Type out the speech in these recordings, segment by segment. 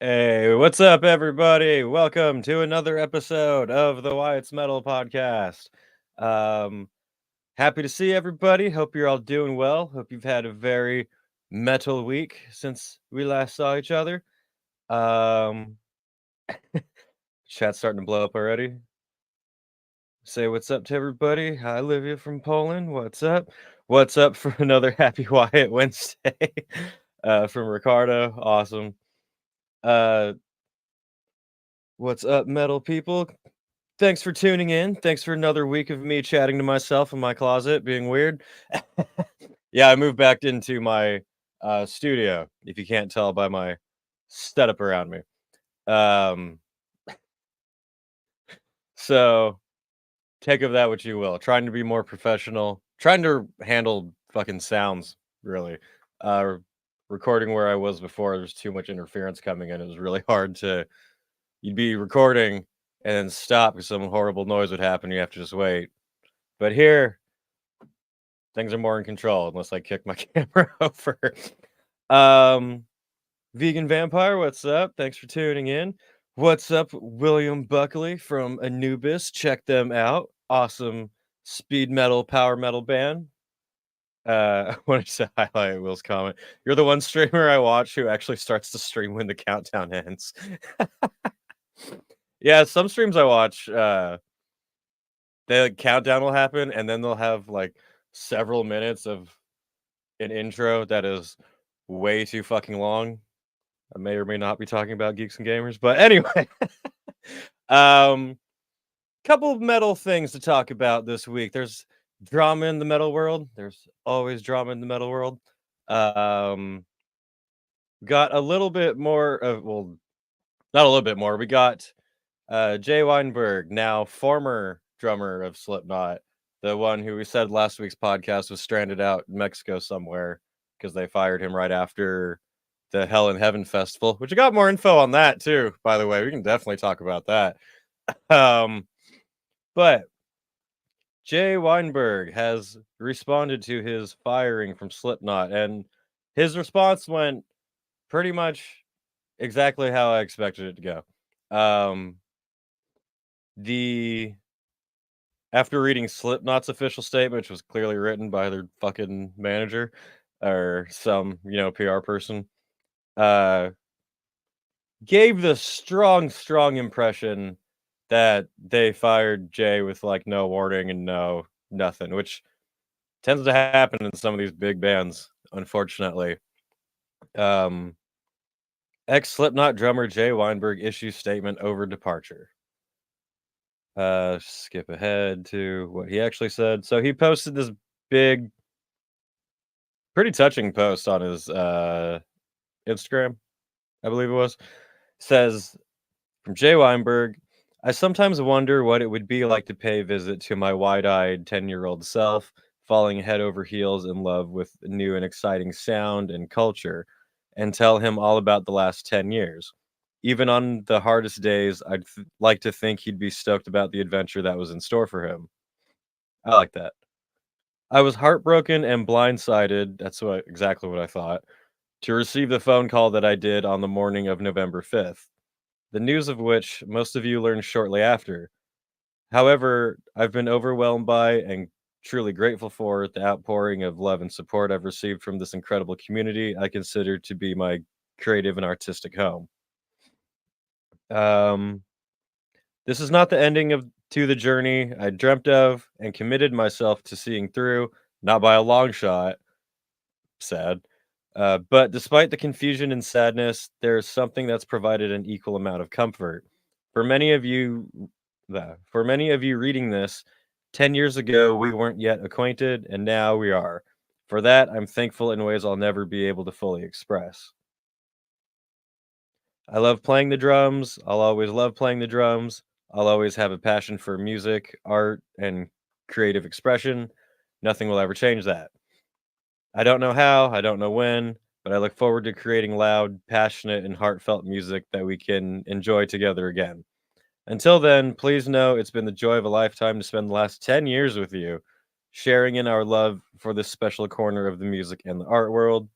Hey, what's up, everybody? Welcome to another episode of the Wyatt's Metal podcast. Um, Happy to see everybody. Hope you're all doing well. Hope you've had a very metal week since we last saw each other. Um, Chat's starting to blow up already. Say what's up to everybody. Hi, Olivia from Poland. What's up? What's up for another Happy Wyatt Wednesday from Ricardo. Awesome. Uh, what's up, metal people? Thanks for tuning in. Thanks for another week of me chatting to myself in my closet, being weird. Yeah, I moved back into my studio, if you can't tell by my setup around me. Um, so take of that what you will. Trying to be more professional, trying to handle fucking sounds, really. Uh, Recording where I was before, there's too much interference coming in. It was really hard to, you'd be recording and then stop because some horrible noise would happen. You have to just wait. But here, things are more in control unless I kick my camera over. Um, Vegan Vampire, what's up? Thanks for tuning in. What's up, William Buckley from Anubis? Check them out. Awesome speed metal, power metal band. I wanted to highlight Will's comment. You're the one streamer I watch who actually starts the stream when the countdown ends. Yeah, some streams I watch, the countdown will happen, and then they'll have like several minutes of an intro that is way too fucking long. I may or may not be talking about Geeks and Gamers, but anyway, um, couple of metal things to talk about this week. There's drama in the metal world. There's always drama in the metal world. Um, got a little bit more of, well, not a little bit more. We got Jay Weinberg, now former drummer of Slipknot, the one who we said last week's podcast was stranded out in Mexico somewhere because they fired him right after the Hell in Heaven festival, which I got more info on that too, by the way. We can definitely talk about that. But Jay Weinberg has responded to his firing from Slipknot, and his response went pretty much exactly how I expected it to go. The After reading Slipknot's official statement, which was clearly written by their fucking manager or some, PR person, uh, gave the strong impression that they fired Jay with like no warning and no nothing, which tends to happen in some of these big bands, unfortunately. Um, Ex Slipknot drummer Jay Weinberg issues statement over departure. Skip ahead to what he actually said. So he posted this big, pretty touching post on his Instagram, I believe it was. Says from Jay Weinberg, I sometimes wonder what it would be like to pay a visit to my wide-eyed 10-year-old self, falling head over heels in love with new and exciting sound and culture, and tell him all about the last 10 years. Even on the hardest days, I'd like to think he'd be stoked about the adventure that was in store for him. I like that. I was heartbroken and blindsided, that's exactly what I thought, to receive the phone call that I did on the morning of November 5th, the news of which most of you learned shortly after. However, I've been overwhelmed by and truly grateful for the outpouring of love and support I've received from this incredible community I consider to be my creative and artistic home. Um, this is not the ending to the journey I dreamt of and committed myself to seeing through, not by a long shot. Sad. But despite the confusion and sadness, there's something that's provided an equal amount of comfort. For many of you, for many of you reading this, 10 years ago we weren't yet acquainted, and now we are. For that, I'm thankful in ways I'll never be able to fully express. I love playing the drums. I'll always love playing the drums. I'll always have a passion for music, art, and creative expression. Nothing will ever change that. I don't know how, I don't know when, but I look forward to creating loud, passionate, and heartfelt music that we can enjoy together again. Until then, please know it's been the joy of a lifetime to spend the last 10 years with you, sharing in our love for this special corner of the music and the art world.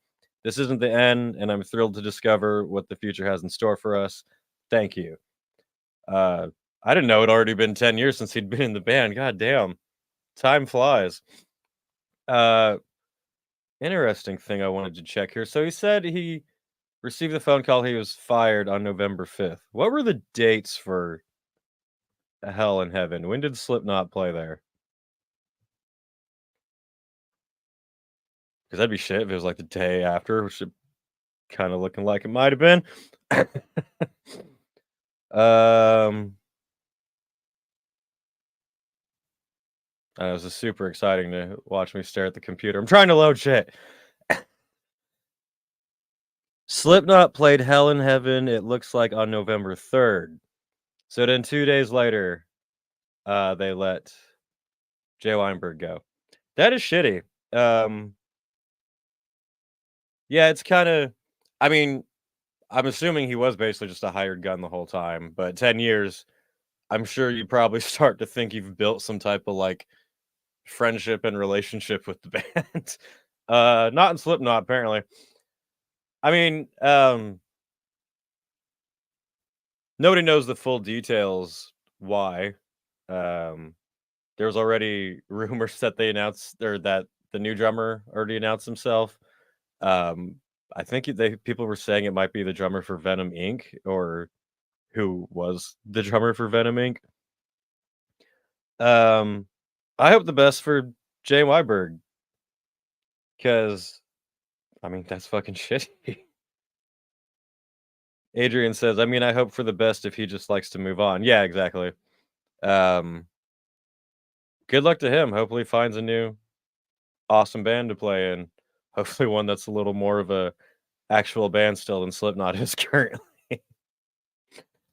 This isn't the end, and I'm thrilled to discover what the future has in store for us. Thank you. Uh, I didn't know it'd already been 10 years since he'd been in the band. God damn. Time flies. Uh, Interesting thing I wanted to check here. So he said he received the phone call he was fired on November 5th. What were the dates for Hell in Heaven? When did Slipknot play there? Because that'd be shit if it was like the day after, which is kind of looking like it might have been. um, it was just super exciting to watch me stare at the computer. I'm trying to load shit. Slipknot played Hell in Heaven, it looks like on November 3rd. So then 2 days later, they let Jay Weinberg go. That is shitty. Yeah, it's kinda I mean, I'm assuming he was basically just a hired gun the whole time, but 10 years, I'm sure you probably start to think you've built some type of, like, friendship and relationship with the band. Not in Slipknot, apparently. I mean, nobody knows the full details why. Um, there was already rumors that they announced or that the new drummer already announced himself. Um, I think people were saying it might be the drummer for Venom Inc. or who was the drummer for Venom Inc. Um, I hope the best for Jay Weiberg because I mean that's fucking shitty. Adrian says, I mean, I hope for the best if he just likes to move on. Yeah, exactly. Um, Good luck to him. Hopefully, he finds a new awesome band to play in. Hopefully, one that's a little more of a actual band still than Slipknot is currently.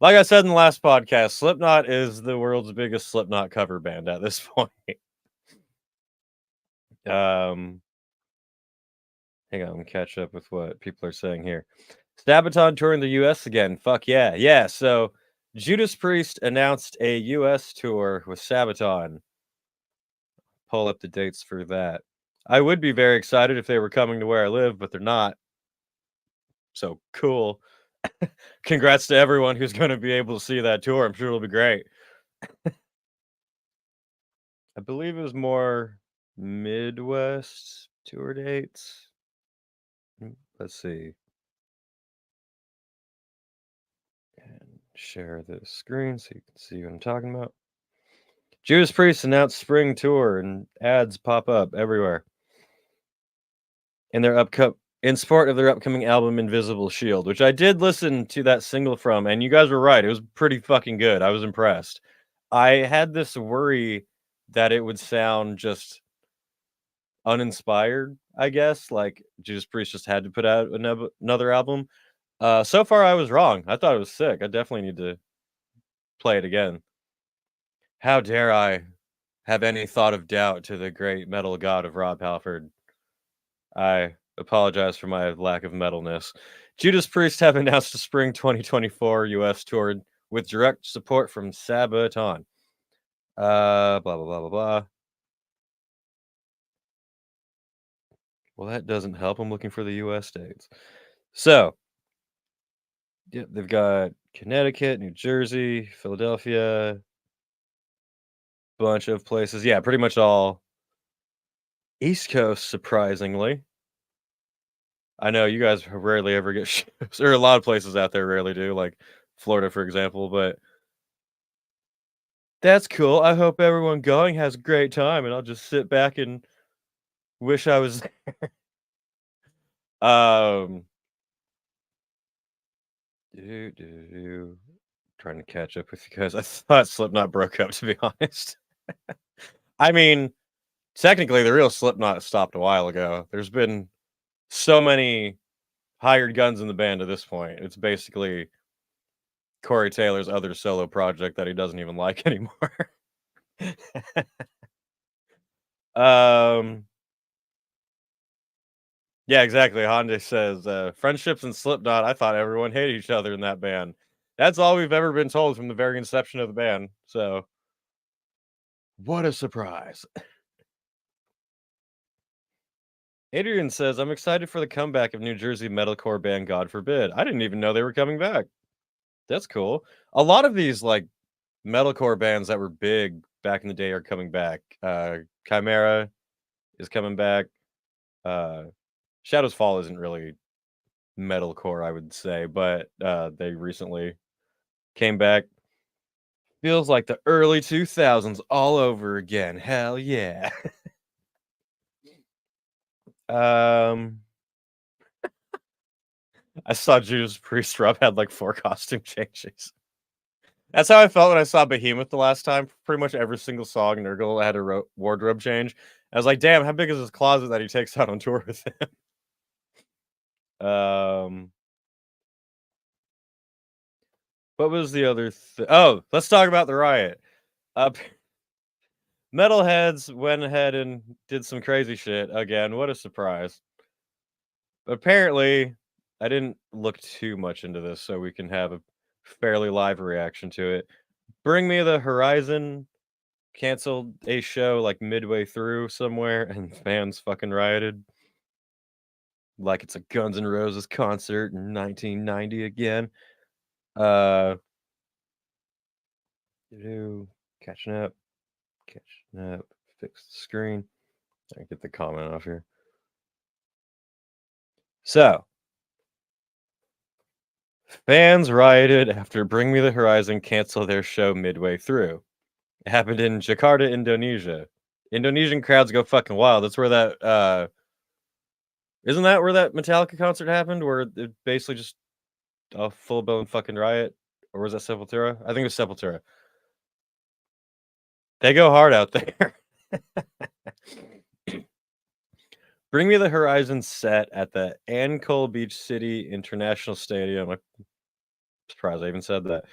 Like I said in the last podcast, Slipknot is the world's biggest Slipknot cover band at this point. Um, Hang on, catch up with what people are saying here. Sabaton touring the US again. Fuck yeah. Yeah, so Judas Priest announced a US tour with Sabaton. Pull up the dates for that. I would be very excited if they were coming to where I live, but they're not. So cool. Congrats to everyone who's going to be able to see that tour. I'm sure it'll be great. I believe it was more Midwest tour dates. Let's see. And share the screen so you can see what I'm talking about. Judas Priest announced spring tour and ads pop up everywhere. In support of their upcoming album Invisible Shield, which I did listen to that single from, and you guys were right. It was pretty fucking good. I was impressed. I had this worry that it would sound just uninspired, I guess, like Judas Priest just had to put out another album. So far I was wrong. I thought it was sick. I definitely need to play it again. How dare I have any thought of doubt to the great metal god of Rob Halford. I apologize for my lack of metalness. Judas Priest have announced a spring 2024 US tour with direct support from Sabaton. Blah, blah, blah, blah, blah. Well, that doesn't help. I'm looking for the US dates. So, yeah, they've got Connecticut, New Jersey, Philadelphia, bunch of places. Yeah, pretty much all East Coast, surprisingly. I know you guys rarely ever get shows, or a lot of places out there rarely do, like Florida, for example, but that's cool. I hope everyone going has a great time, and I'll just sit back and wish I was um trying to catch up with you guys. I thought Slipknot broke up, to be honest. I mean, technically, the real Slipknot stopped a while ago. There's been so many hired guns in the band at this point. It's basically Corey Taylor's other solo project that he doesn't even like anymore. um, yeah, exactly. Honda says, friendships and Slipknot. I thought everyone hated each other in that band. That's all we've ever been told from the very inception of the band. So, what a surprise. Adrian says, I'm excited for the comeback of New Jersey metalcore band God Forbid. I didn't even know they were coming back. That's cool. A lot of these like metalcore bands that were big back in the day are coming back. Chimera is coming back. Shadows Fall isn't really metalcore, I would say, but they recently came back. Feels like the early 2000s all over again. Hell yeah. um I saw Judas Priest Rob had like 4 costume changes. That's how I felt when I saw Behemoth the last time. Pretty much every single song, Nurgle had a wardrobe change. I was like, damn, how big is his closet that he takes out on tour with him? Um, what was the other oh, let's talk about the riot. Uh, Metalheads went ahead and did some crazy shit again. What a surprise. Apparently, I didn't look too much into this so we can have a fairly live reaction to it. Bring Me the Horizon canceled a show like midway through somewhere and fans fucking rioted like it's a Guns N' Roses concert in 1990 again. Uh catching up, fix the screen. I get the comment off here. So, fans rioted after Bring Me the Horizon canceled their show midway through. It happened in Jakarta, Indonesia. Indonesian crowds go fucking wild. That's where that isn't that where that Metallica concert happened? Where it basically just a full blown fucking riot, or was that Sepultura? I think it was Sepultura. They go hard out there. Bring Me the Horizon set at the Ancol Beach City International Stadium. I'm surprised I even said that.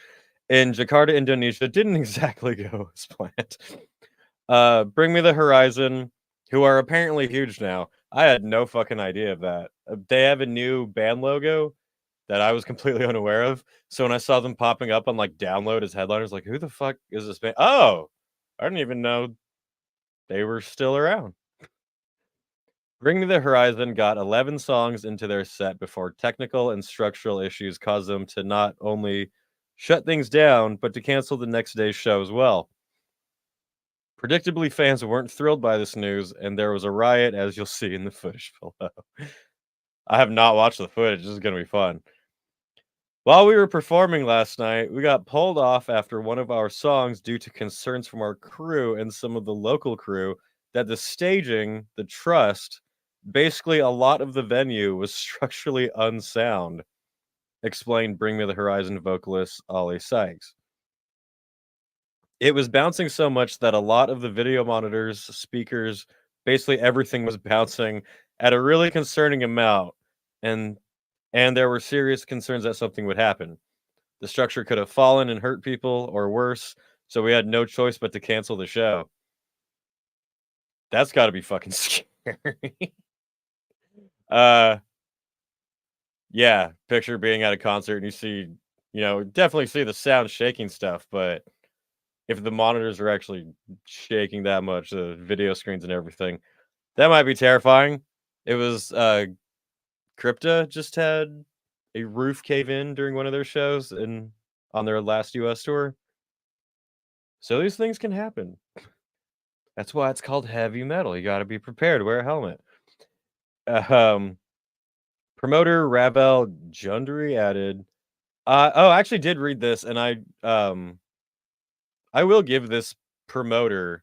In Jakarta, Indonesia, didn't exactly go as planned. Bring Me the Horizon, who are apparently huge now. I had no fucking idea of that. They have a new band logo that I was completely unaware of. So when I saw them popping up on like download as headliners, like, who the fuck is this band? Oh, I didn't even know they were still around. Bring Me the Horizon got 11 songs into their set before technical and structural issues caused them to not only shut things down, but to cancel the next day's show as well. Predictably, fans weren't thrilled by this news, and there was a riot, as you'll see in the footage below. I have not watched the footage. This is going to be fun. While we were performing last night, we got pulled off after one of our songs due to concerns from our crew and some of the local crew that the staging, the trust, basically a lot of the venue was structurally unsound, explained Bring Me the Horizon vocalist Ollie Sykes. It was bouncing so much that a lot of the video monitors, speakers, basically everything was bouncing at a really concerning amount, and there were serious concerns that something would happen. The structure could have fallen and hurt people, or worse, so we had no choice but to cancel the show. That's gotta be fucking scary. Uh, yeah, picture being at a concert and you see, definitely see the sound shaking stuff, but if the monitors are actually shaking that much, the video screens and everything, that might be terrifying. It was, Crypta just had a roof cave in during one of their shows on their last US tour. So these things can happen. That's why it's called heavy metal. You gotta be prepared, wear a helmet. Um, Promoter Ravel Jundry added, I actually did read this, and I will give this promoter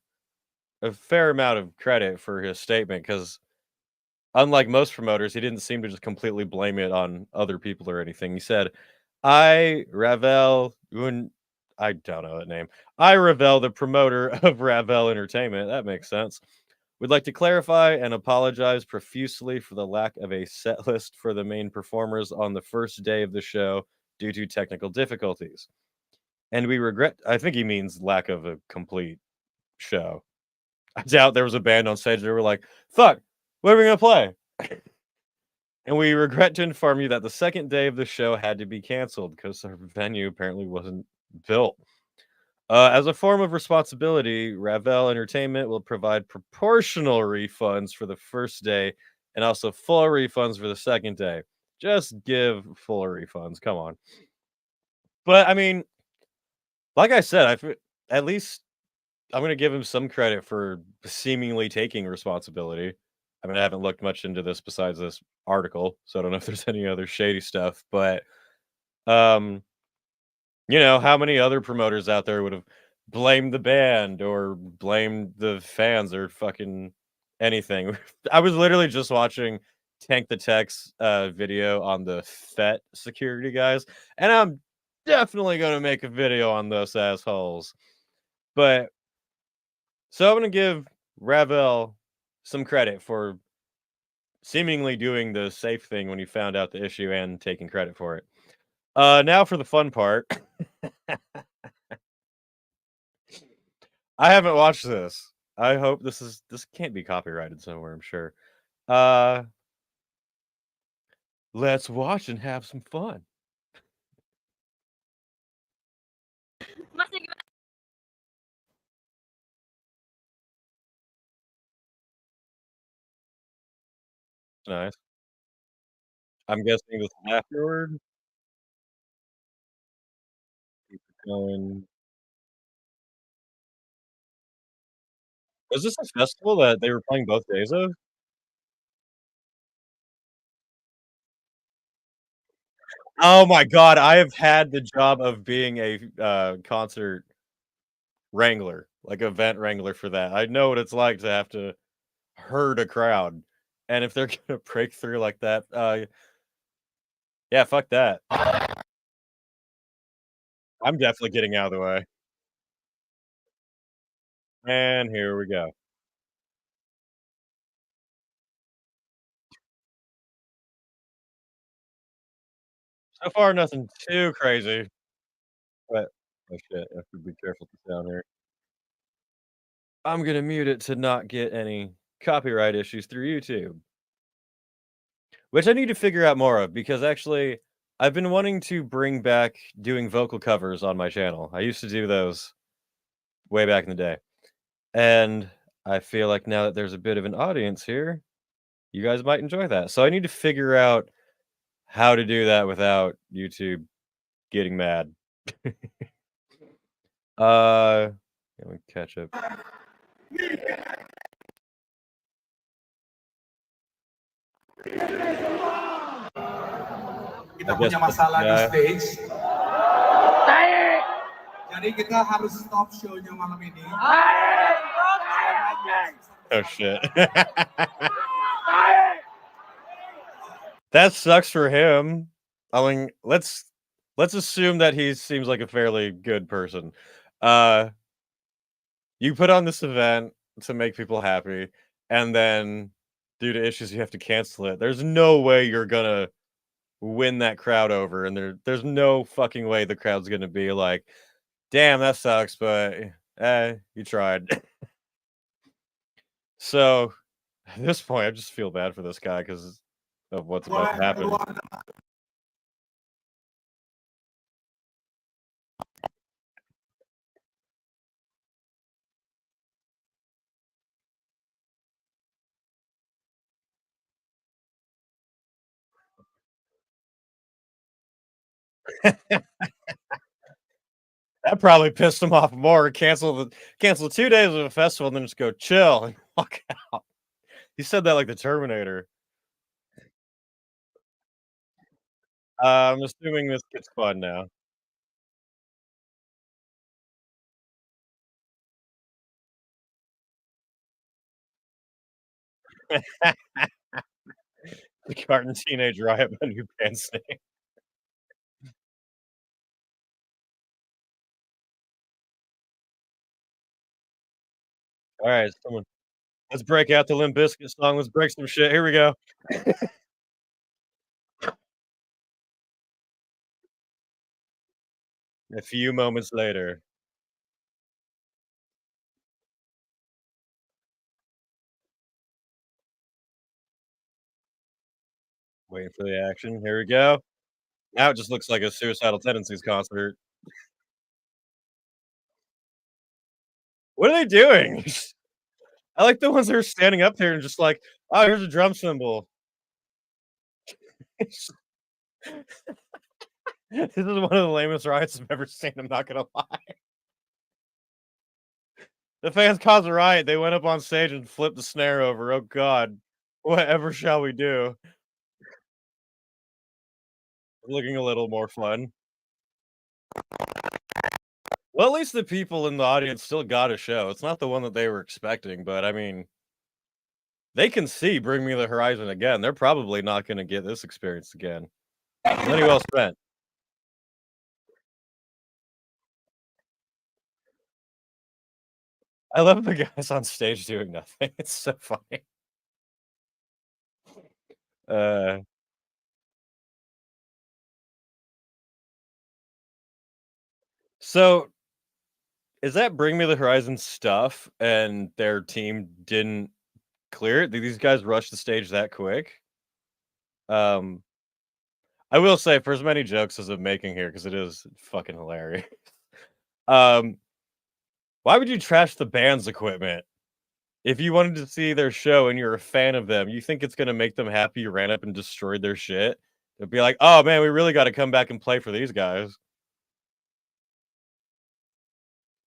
a fair amount of credit for his statement because unlike most promoters, he didn't seem to just completely blame it on other people or anything. He said, "I Ravel un I don't know that name. I Ravel, the promoter of Ravel Entertainment." That makes sense. "Would like to clarify and apologize profusely for the lack of a set list for the main performers on the first day of the show due to technical difficulties. And we regret," I think he means lack of a complete show. I doubt there was a band on stage that were like, "Fuck, what are we gonna play?" "And we regret to inform you that the second day of the show had to be canceled because our venue apparently wasn't built. As a form of responsibility, Ravel Entertainment will provide proportional refunds for the first day and also full refunds for the second day. Just give full refunds. Come on. But I mean, like I said, at least I'm gonna give him some credit for seemingly taking responsibility. I mean, I haven't looked much into this besides this article, so I don't know if there's any other shady stuff, but um how many other promoters out there would have blamed the band or blamed the fans or fucking anything? I was literally just watching Tank the Tech's video on the FET security guys, and I'm definitely gonna make a video on those assholes. But so I'm gonna give Ravel some credit for seemingly doing the safe thing when he found out the issue and taking credit for it. Now for the fun part. I haven't watched this. I hope this can't be copyrighted somewhere, I'm sure. Uh, let's watch and have some fun. Nice. I'm guessing this is afterward? Keep it going. Was this a festival that they were playing both days of? Oh my god, I have had the job of being a, concert wrangler, like event wrangler for that. I know what it's like to have to herd a crowd, and if they're gonna break through like that, yeah, fuck that. I'm definitely getting out of the way. And here we go. So far, nothing too crazy, but oh shit, I have to be careful with the sound here. I'm gonna mute it to not get any copyright issues through YouTube, which I need to figure out more of because actually I've been wanting to bring back doing vocal covers on my channel. I used to do those way back in the day, and I feel like now that there's a bit of an audience here, you guys might enjoy that. So I need to figure out how to do that without YouTube getting mad. Let me catch up. Kita I guess punya that's the masalah di guy. stage. Jadi kita harus stop show-nya malam ini. Oh shit. That sucks for him. I mean, let's assume that he seems like a fairly good person. Uh, you put on this event to make people happy, and then due to issues you have to cancel it. There's no way you're gonna win that crowd over, and there's no fucking way the crowd's gonna be like, "Damn, that sucks," but you tried. So at this point, I just feel bad for this guy because of what's about to Boleh happen. keluar. That probably pissed him off more. Cancel 2 days of a festival and then just go chill and walk out. He said that like the Terminator. I'm assuming this gets fun now. The Carton Teenage Riot by New Band's name. Alright, someone let's break out the Limp Bizkit song, let's break some shit, here we go. A few moments later, waiting for the action, here we go. Now it just looks like a Suicidal Tendencies concert. What are they doing? I like the ones that are standing up there and just like, Oh, here's a drum cymbal. This is one of the lamest riots I've ever seen, I'm not gonna lie. The fans caused a riot, they went up on stage and flipped the snare over, oh god. Whatever shall we do? Looking a little more fun. Well, at least the people in the audience still got a show. It's not the one that they were expecting, but I mean, they can see Bring Me the Horizon again. They're probably not gonna get this experience again. Money well spent. I love the guys on stage doing nothing. It's so funny. Uh, so is that Bring Me the Horizon stuff and their team didn't clear it? Did these guys rush the stage that quick? Um, I will say for as many jokes as I'm making here, because it is fucking hilarious. Um, why would you trash the band's equipment? If you wanted to see their show and you're a fan of them, you think it's gonna make them happy you ran up and destroyed their shit? They'd be like, "Oh, man, we really gotta come back and play for these guys."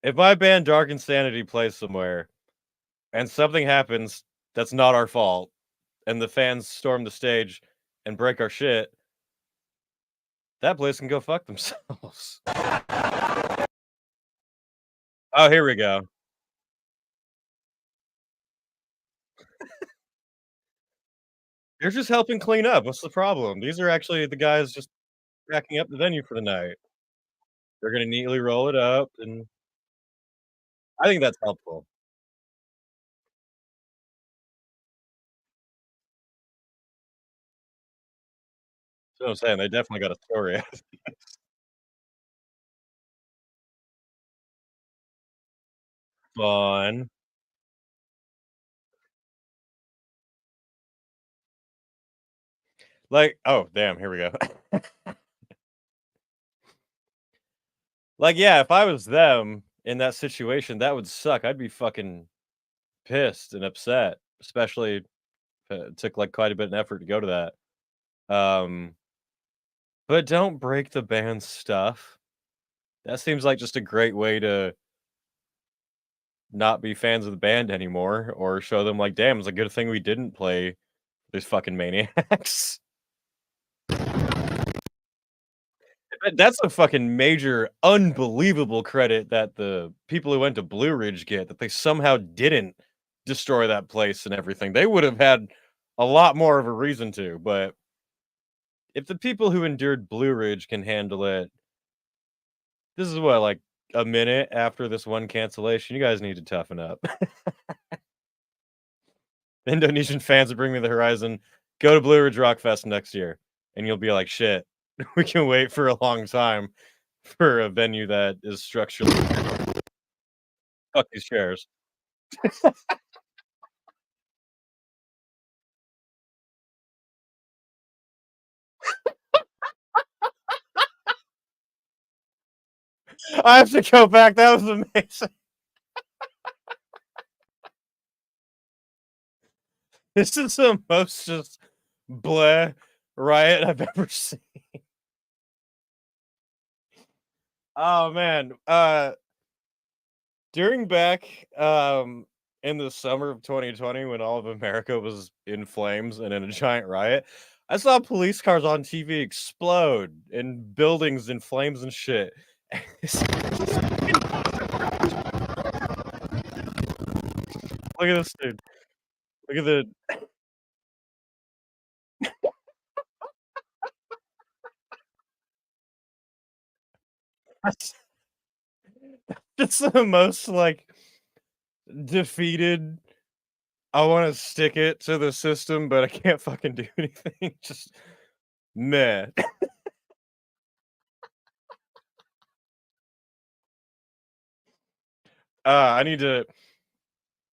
If my band Dark Insanity plays somewhere and something happens that's not our fault, and the fans storm the stage and break our shit, that place can go fuck themselves. Oh, here we go. They're just helping clean up, what's the problem? These are actually the guys just backing up the venue for the night. They're gonna neatly roll it up, and I think that's helpful. That's what I'm saying, they definitely got a story. Fun. Like oh, damn, here we go. Like, yeah, if I was them in that situation, that would suck. I'd be fucking pissed and upset, especially if it took, like, quite a bit of effort to go to that. But don't break the band's stuff. That seems like just a great way to not be fans of the band anymore or show them like, "Damn, it's a good thing we didn't play these fucking maniacs." That's a fucking major, unbelievable credit that the people who went to Blue Ridge get, that they somehow didn't destroy that place and everything. They would have had a lot more of a reason to, but if the people who endured Blue Ridge can handle it, this is what, like, a minute after this one cancellation, you guys need to toughen up. Indonesian fans that Bring Me the Horizon, go to Blue Ridge Rock Fest next year, and you'll be like, "Shit, we can wait for a long time for a venue that is structurally fuck these chairs." I have to go back, that was amazing. This is the most just bleh riot I've ever seen. Oh, man, during back, in the summer of 2020 when all of America was in flames and in a giant riot, I saw police cars on TV explode and buildings in flames and shit. Look at this dude. Look at the that's the most, like, defeated, I wanna stick it to the system, but I can't fucking do anything, just meh. I need to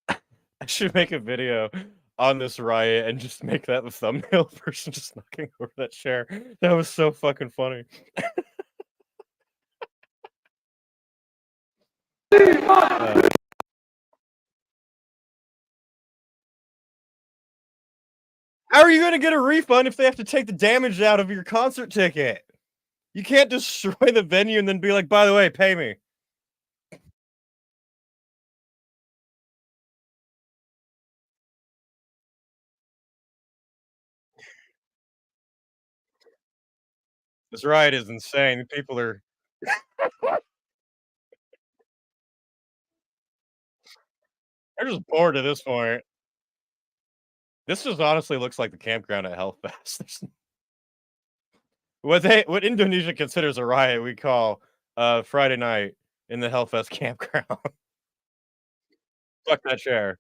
I should make a video on this riot and just make that the thumbnail person just knocking over that chair. That was so fucking funny. Uh are you gonna get a refund if they have to take the damage out of your concert ticket? You can't destroy the venue and then be like, "By the way, pay me." This riot is insane. People are they're just bored at this point. This just honestly looks like the campground at Hellfest. What Indonesia considers a riot, we call, Friday night in the Hellfest campground. Fuck that chair.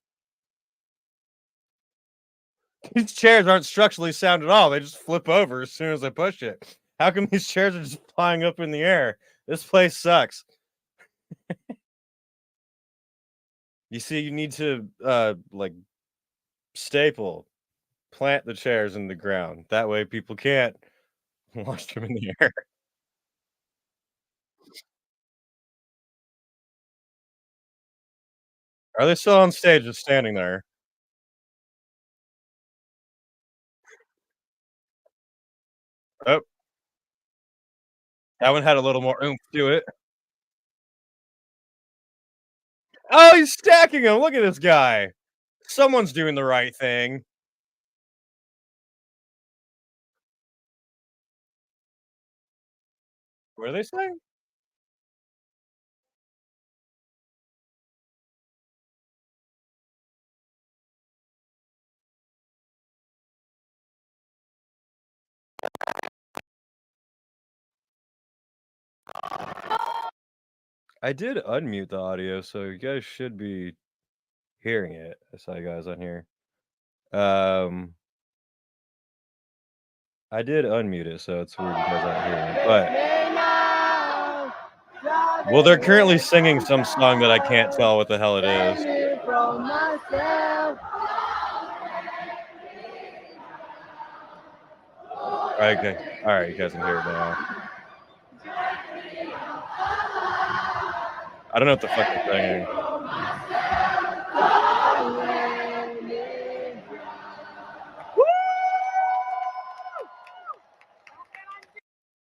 These chairs aren't structurally sound at all, they just flip over as soon as I push it. How come these chairs are just flying up in the air? This place sucks. You see, you need to, like, staple, plant the chairs in the ground. That way people can't launch them in the air. Are they still on stage just standing there? Oh, that one had a little more oomph to it. Oh, he's stacking them. Look at this guy. Someone's doing the right thing. What are they saying? I did unmute the audio, so you guys should be hearing it. I saw you guys on here. I did unmute it, so it's weird you guys aren't hearing it. But well, they're currently singing some song that I can't tell what the hell it is. Okay, all right, you guys can hear it now. I don't know what the fuck they're singing.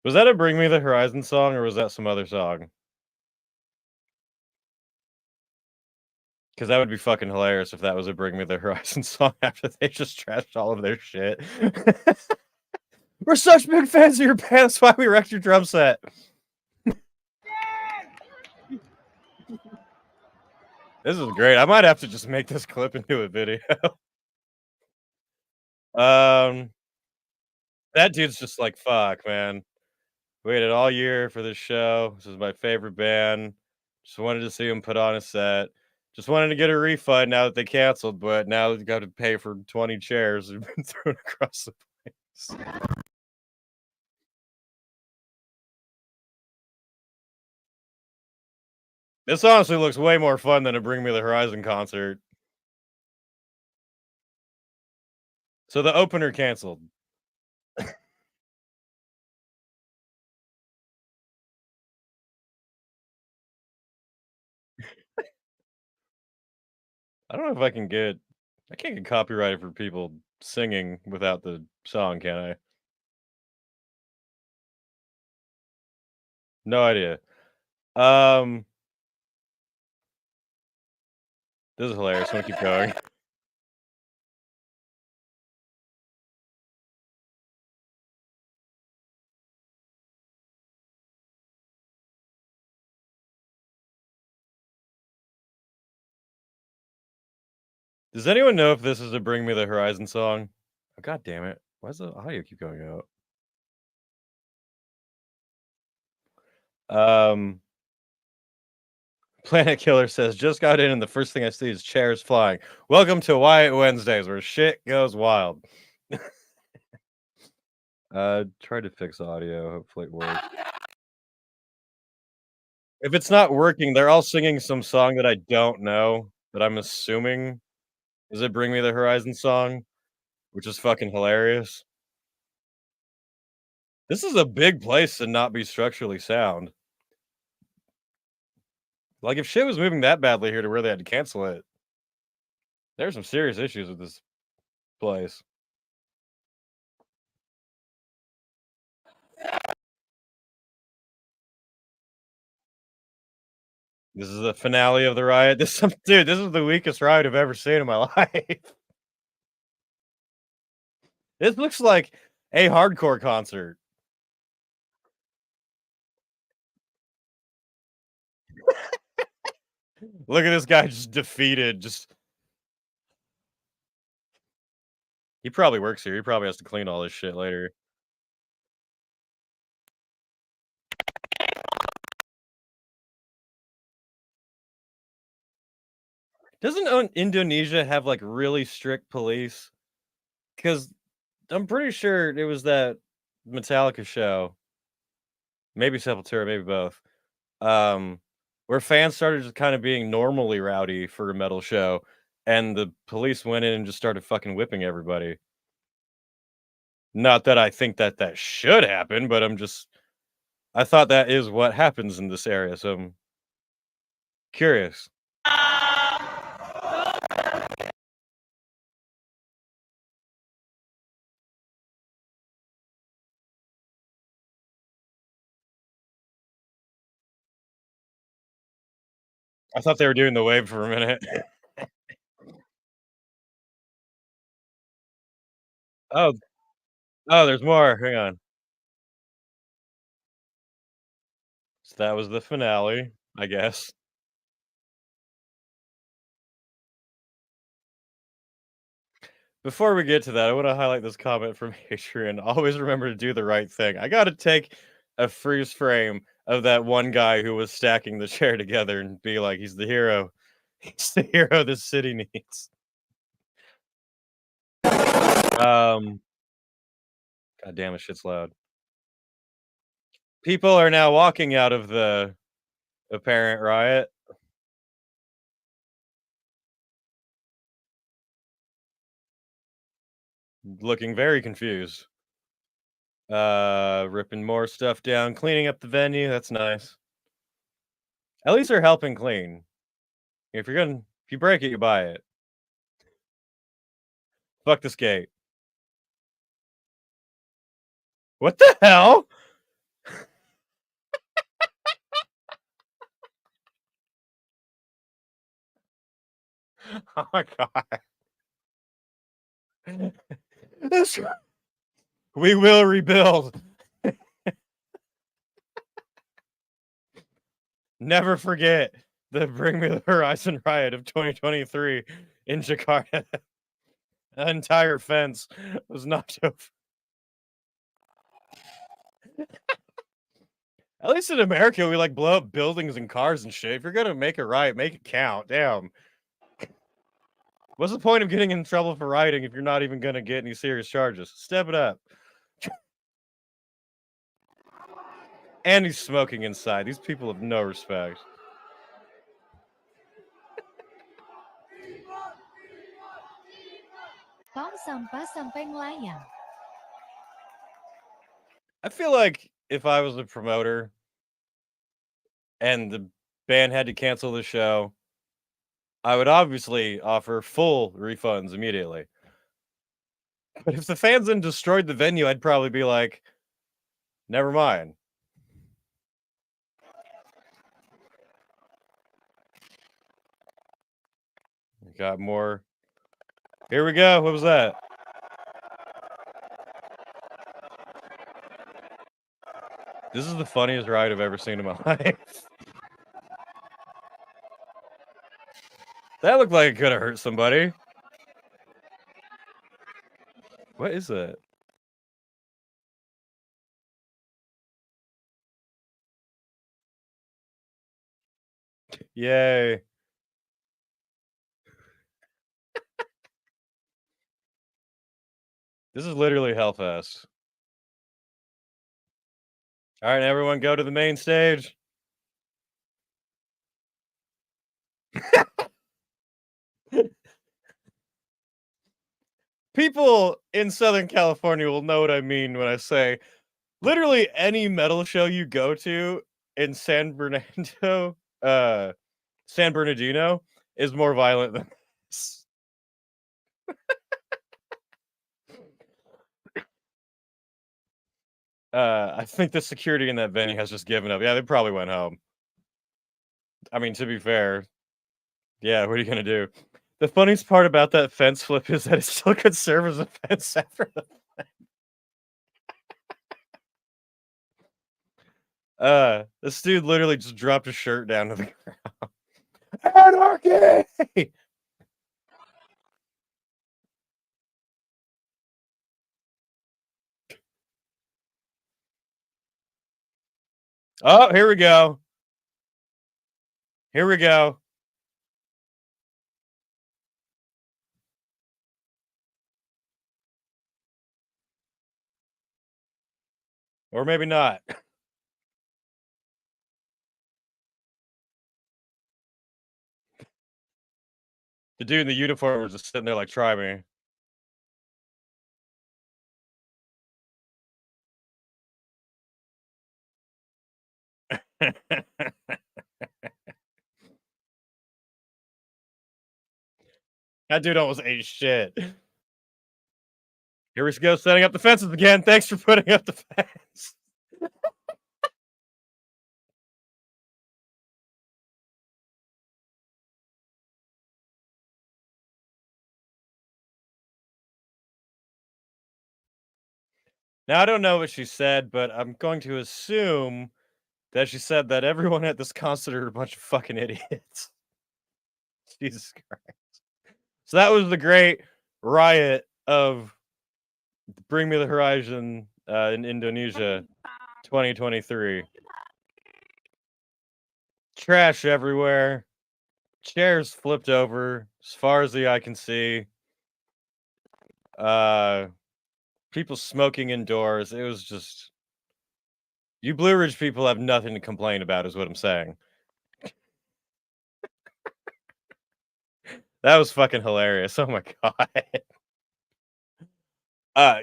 Was that a "Bring Me the Horizon" song, or was that some other song? Because that would be fucking hilarious if that was a "Bring Me the Horizon" song after they just trashed all of their shit. We're such big fans of your band, that's why we wrecked your drum set. This is great. I might have to just make this clip into a video. Um, that dude's just like, "Fuck, man. Waited all year for this show. This is my favorite band. Just wanted to see him put on a set. Just wanted to get a refund now that they canceled, but now we've got to pay for 20 chairs that have been thrown across the place." This honestly looks way more fun than a Bring Me the Horizon concert. So the opener canceled. I don't know if I can't get copyrighted for people singing without the song, can I? No idea. Um, this is hilarious. I'm gonna keep going. Does anyone know if this is a Bring Me the Horizon song? Oh, god damn it. Why does the audio keep going out? Um, Planet Killer says, "Just got in and the first thing I see is chairs flying. Welcome to Wyatt Wednesdays where shit goes wild." Tried to fix audio. Hopefully it works. If it's not working, they're all singing some song that I don't know, that I'm assuming is a Bring Me the Horizon song, which is fucking hilarious. This is a big place to not be structurally sound. Like, if shit was moving that badly here to where they had to cancel it, there's some serious issues with this place. This is the finale of the riot. Dude, this is the weakest riot I've ever seen in my life. This looks like a hardcore concert. Look at this guy just defeated. He probably works here. He probably has to clean all this shit later. Doesn't Indonesia have like really strict police? Because I'm pretty sure it was that Metallica show, maybe Sepultura, maybe both, where fans started just kind of being normally rowdy for a metal show, and the police went in and just started fucking whipping everybody. Not that I think that that should happen, but I thought that is what happens in this area, so I'm curious. I thought they were doing the wave for a minute. Oh, oh, there's more. Hang on. So that was the finale, I guess. Before we get to that, I want to highlight this comment from Adrian. Always remember to do the right thing. I got to take a freeze frame of that one guy who was stacking the chair together and be like, he's the hero. He's the hero this city needs. God damn it, shit's loud. People are now walking out of the apparent riot, looking very confused. Ripping more stuff down, cleaning up the venue. That's nice. At least they're helping clean. If you break it, you buy it. Fuck this gate. What the hell? Oh my god. This we will rebuild. Never forget the Bring Me the Horizon riot of 2023 in Jakarta. An entire fence was knocked over. At least in America, we like blow up buildings and cars and shit. If you're gonna make a riot, make it count. Damn. What's the point of getting in trouble for rioting if you're not even gonna get any serious charges? Step it up. And he's smoking inside. These people have no respect. Tong sampah sampai melayang. I feel like if I was a promoter and the band had to cancel the show, I would obviously offer full refunds immediately. But if the fans then destroyed the venue, I'd probably be like, never mind. We got more. Here we go. What was that? This is the funniest ride I've ever seen in my life. That looked like it could have hurt somebody. What is that? Yay. This is literally Hellfest. All right, everyone, go to the main stage. People in Southern California will know what I mean when I say literally any metal show you go to in San Bernardino is more violent than this. I think the security in that venue has just given up. Yeah, they probably went home. I mean, to be fair, yeah, what are you gonna do? The funniest part about that fence flip is that it still could serve as a fence after the this dude literally just dropped his shirt down to the ground. Anarchy! Oh, here we go. Here we go. Or maybe not. The dude in the uniform was just sitting there like, try me. That dude almost ate shit. Here we go, setting up the fences again. Thanks for putting up the fence. Now, I don't know what she said, but I'm going to assume that she said that everyone at this concert are a bunch of fucking idiots. Jesus Christ. So that was the great riot of Bring Me the Horizon in Indonesia 2023. Trash everywhere. Chairs flipped over as far as the eye can see. People smoking indoors. It was just, you Blue Ridge people have nothing to complain about, is what I'm saying. That was fucking hilarious. Oh my god.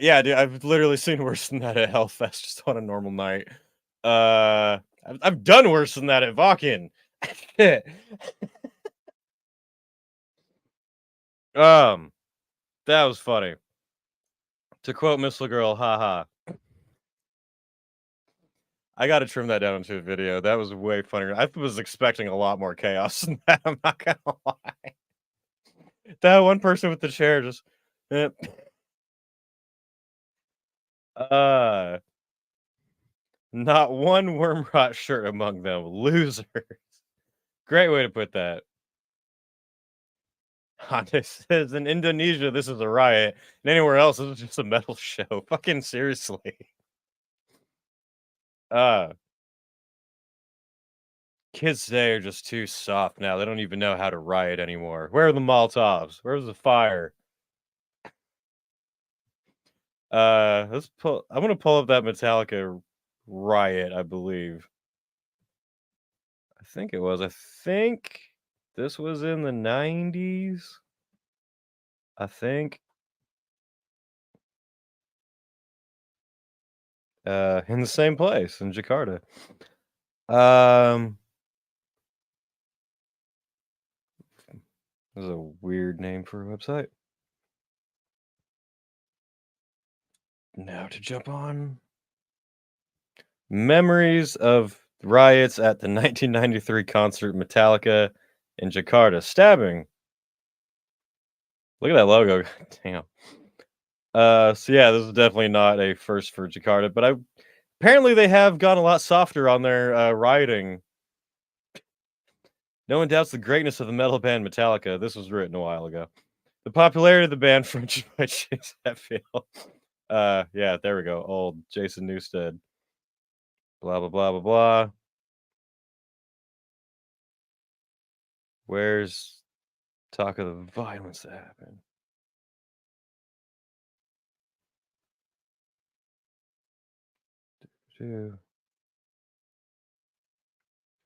Yeah, dude, I've literally seen worse than that at Hellfest just on a normal night. I've done worse than that at Vakin. That was funny. To quote Miss Girl, haha. I gotta trim that down into a video. That was way funnier. I was expecting a lot more chaos than that. I'm not gonna lie. That one person with the chair just. Uh, Not one worm rot shirt among them. Losers. Great way to put that. Honda says in Indonesia, this is a riot, and anywhere else, this is just a metal show. Fucking seriously. Uh, Kids today are just too soft now. They don't even know how to riot anymore. Where are the Molotovs? Where's the fire? Let's pull. I'm gonna pull up that Metallica riot. I believe. I think it was. I think this was in the 90s. I think. In the same place in Jakarta. This is a weird name for a website. Now to jump on. Memories of riots at the 1993 concert Metallica in Jakarta. Stabbing. Look at that logo. Damn. So yeah, this is definitely not a first for Jakarta, but apparently they have gone a lot softer on their rioting. No one doubts the greatness of the metal band Metallica. This was written a while ago. The popularity of the band fronted by Chase Hetfield. Yeah, there we go. Old Jason Newsted. Blah blah blah blah blah. Where's talk of the violence that happened?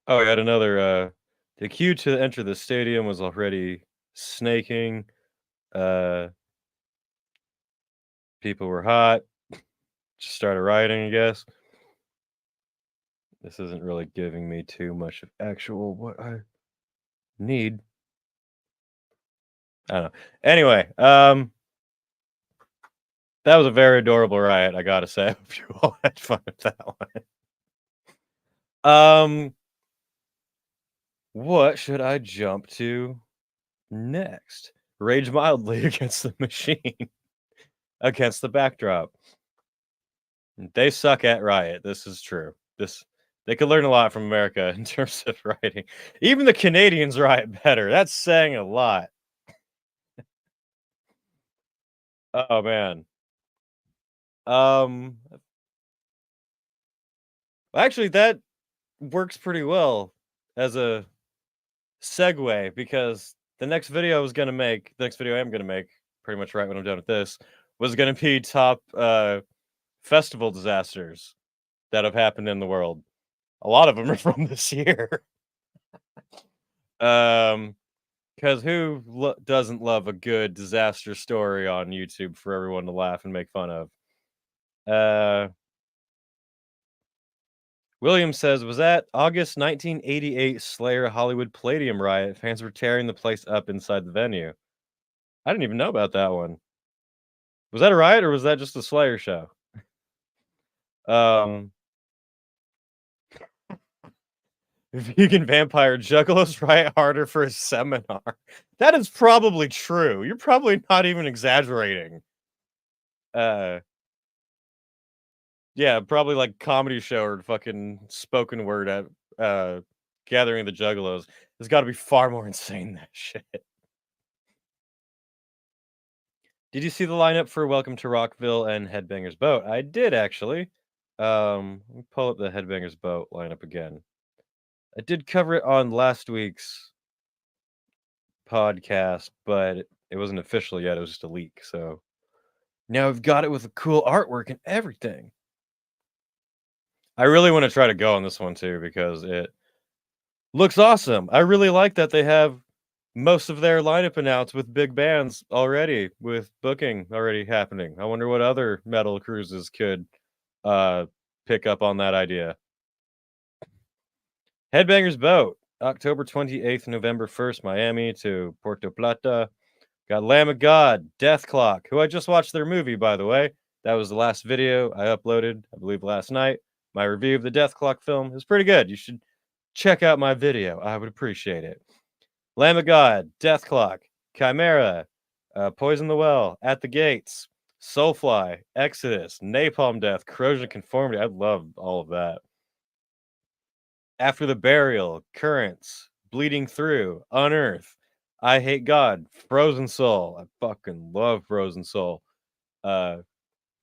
Oh, we had another. The queue to enter the stadium was already snaking. People were hot. Just started rioting, I guess. This isn't really giving me too much of actual what I need. I don't know. Anyway, that was a very adorable riot, I gotta say. I hope you all had fun with that one. What should I jump to next? Rage mildly against the machine, against the backdrop. They suck at Riot. This is true. They could learn a lot from America in terms of writing. Even the Canadians write better. That's saying a lot. Oh man. Um Actually that works pretty well as a segue because the next video I am gonna make, pretty much right when I'm done with this, was gonna be top festival disasters that have happened in the world. A lot of them are from this year. Um, because doesn't love a good disaster story on YouTube for everyone to laugh and make fun of? Uh, William says, was that August 1988 Slayer Hollywood Palladium riot? Fans were tearing the place up inside the venue. I didn't even know about that one. Was that a riot or was that just a Slayer show? Um, Vegan vampire juggalos riot harder for a seminar. That is probably true. You're probably not even exaggerating. Uh, yeah, probably like comedy show or fucking spoken word at Gathering of the Juggalos. It's got to be far more insane than that shit. Did you see the lineup for Welcome to Rockville and Headbangers Boat? I did actually. Let me pull up the Headbangers Boat lineup again. I did cover it on last week's podcast, but it wasn't official yet. It was just a leak. So now I've got it with the cool artwork and everything. I really want to try to go on this one too because it looks awesome. I really like that they have most of their lineup announced with big bands already, with booking already happening. I wonder what other metal cruises could uh pick up on that idea. Headbangers Boat, October 28th, November 1st, Miami to Puerto Plata. Got Lamb of God, Death Clock, who I just watched their movie, by the way. That was the last video I uploaded, I believe, last night. My review of the Death Clock film is pretty good. You should check out my video. I would appreciate it. Lamb of God, Death Clock, Chimera, Poison the Well, At the Gates, Soulfly, Exodus, Napalm Death, Corrosion of Conformity. I love all of that. After the Burial, Currents, Bleeding Through, Unearth, I Hate God, Frozen Soul. I fucking love Frozen Soul.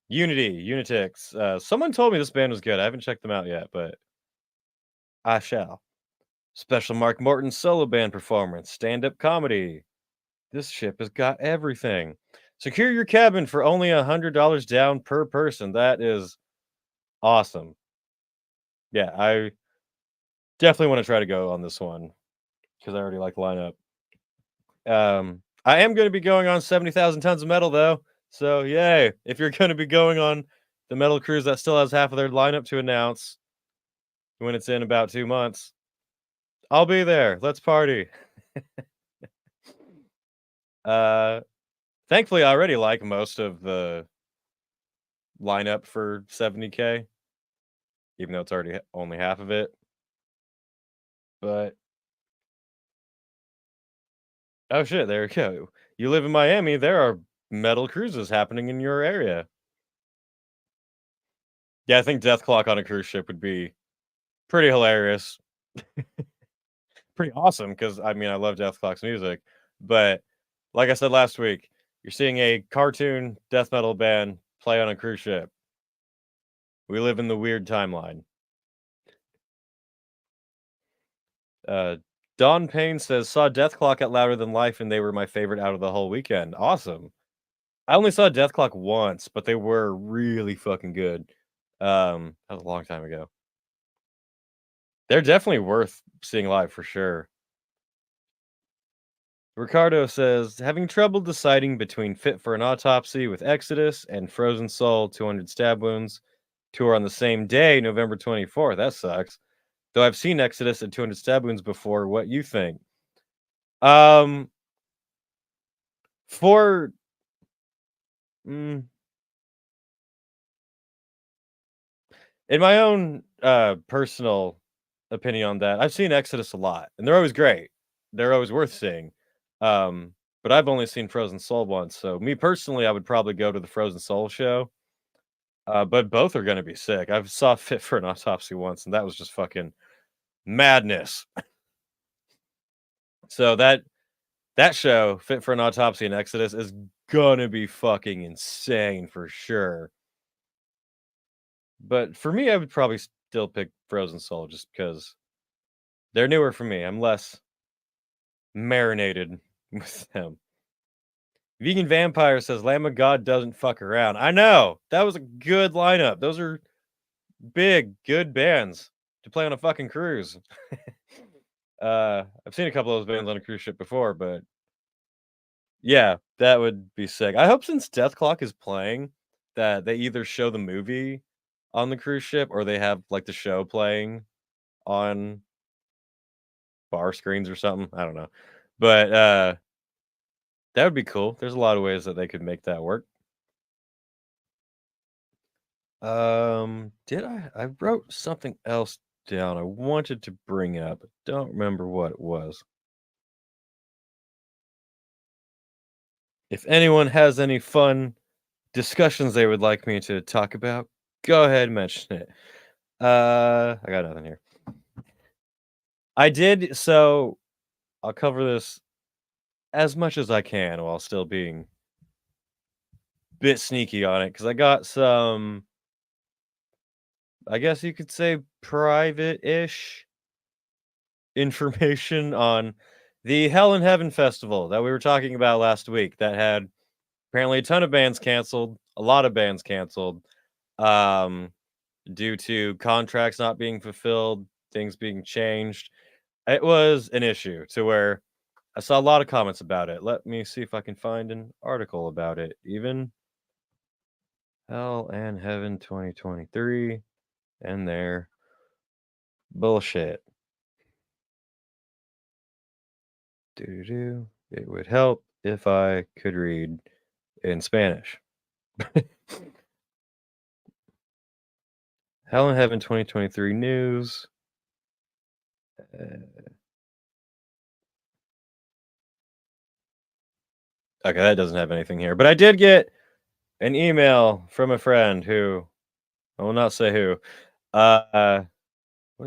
Unity, Unitix. Someone told me this band was good. I haven't checked them out yet, but I shall. Special Mark Morton solo band performance, stand-up comedy. This ship has got everything. Secure your cabin for only $100 down per person. That is awesome. Yeah, I definitely want to try to go on this one because I already like the lineup. I am going to be going on 70,000 tons of metal though. So yay! If you're going to be going on the metal cruise that still has half of their lineup to announce when it's in about 2 months, I'll be there. Let's party. Thankfully, I already like most of the lineup for 70K, even though it's already only half of it. But oh shit, there we go. You live in Miami, there are metal cruises happening in your area. Yeah, I think Death Clock on a cruise ship would be pretty hilarious. Pretty awesome because I mean I love Death Clock's music, but like I said last week, you're seeing a cartoon death metal band play on a cruise ship. We live in the weird timeline. Don Payne says, saw Death Clock at Louder Than Life and they were my favorite out of the whole weekend. Awesome. I only saw Death Clock once, but they were really fucking good. That was a long time ago. They're definitely worth seeing live for sure. Ricardo says, having trouble deciding between Fit for an Autopsy with Exodus and Frozen Soul 200 Stab Wounds tour on the same day, November 24th. That sucks. Though I've seen Exodus and 200 Stab Wounds before. What you think? For in my own personal opinion on that. I've seen Exodus a lot, and they're always great. They're always worth seeing. But I've only seen Frozen Soul once, so me personally, I would probably go to the Frozen Soul show. But both are gonna be sick. I saw Fit for an Autopsy once, and that was just fucking madness. So that show, Fit for an Autopsy and Exodus, is gonna be fucking insane for sure. But for me, I would probably still pick Frozen Soul just because they're newer for me. I'm less marinated with them. Vegan Vampire says Lamb of God doesn't fuck around. I know. That was a good lineup. Those are big, good bands to play on a fucking cruise. I've seen a couple of those bands on a cruise ship before, but yeah, that would be sick. I hope since Death Clock is playing that they either show the movie on the cruise ship or they have like the show playing on bar screens or something. I don't know. But that would be cool. There's a lot of ways that they could make that work. Did I wrote something else down I wanted to bring up. Don't remember what it was. If anyone has any fun discussions they would like me to talk about, go ahead and mention it. I got nothing here. So I'll cover this as much as I can while still being a bit sneaky on it because I got some, I guess you could say, private-ish information on the Hell in Heaven festival that we were talking about last week that had apparently a ton of bands canceled, a lot of bands canceled, due to contracts not being fulfilled, things being changed. It was an issue to where I saw a lot of comments about it. Let me see if I can find an article about it. Even Hell and Heaven 2023 and their bullshit. It would help if I could read in Spanish. Hell in Heaven 2023 news. Okay, that doesn't have anything here. But I did get an email from a friend who, I will not say who. What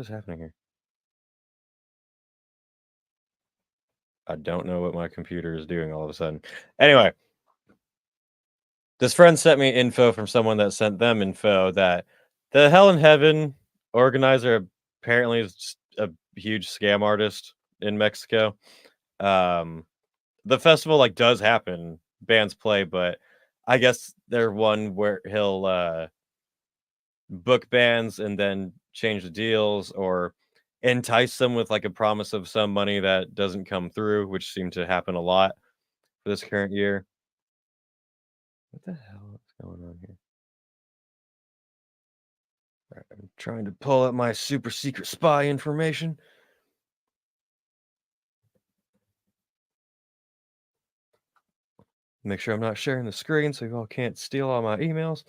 is happening here? I don't know what my computer is doing all of a sudden. Anyway, this friend sent me info from someone that sent them info that the Hell in Heaven organizer apparently is just a huge scam artist in Mexico. The festival like does happen, bands play, but I guess they're one where he'll book bands and then change the deals or entice them with like a promise of some money that doesn't come through, which seemed to happen a lot for this current year. What the hell is going on here? All right, I'm trying to pull up my super secret spy information. Make sure I'm not sharing the screen so you all can't steal all my emails.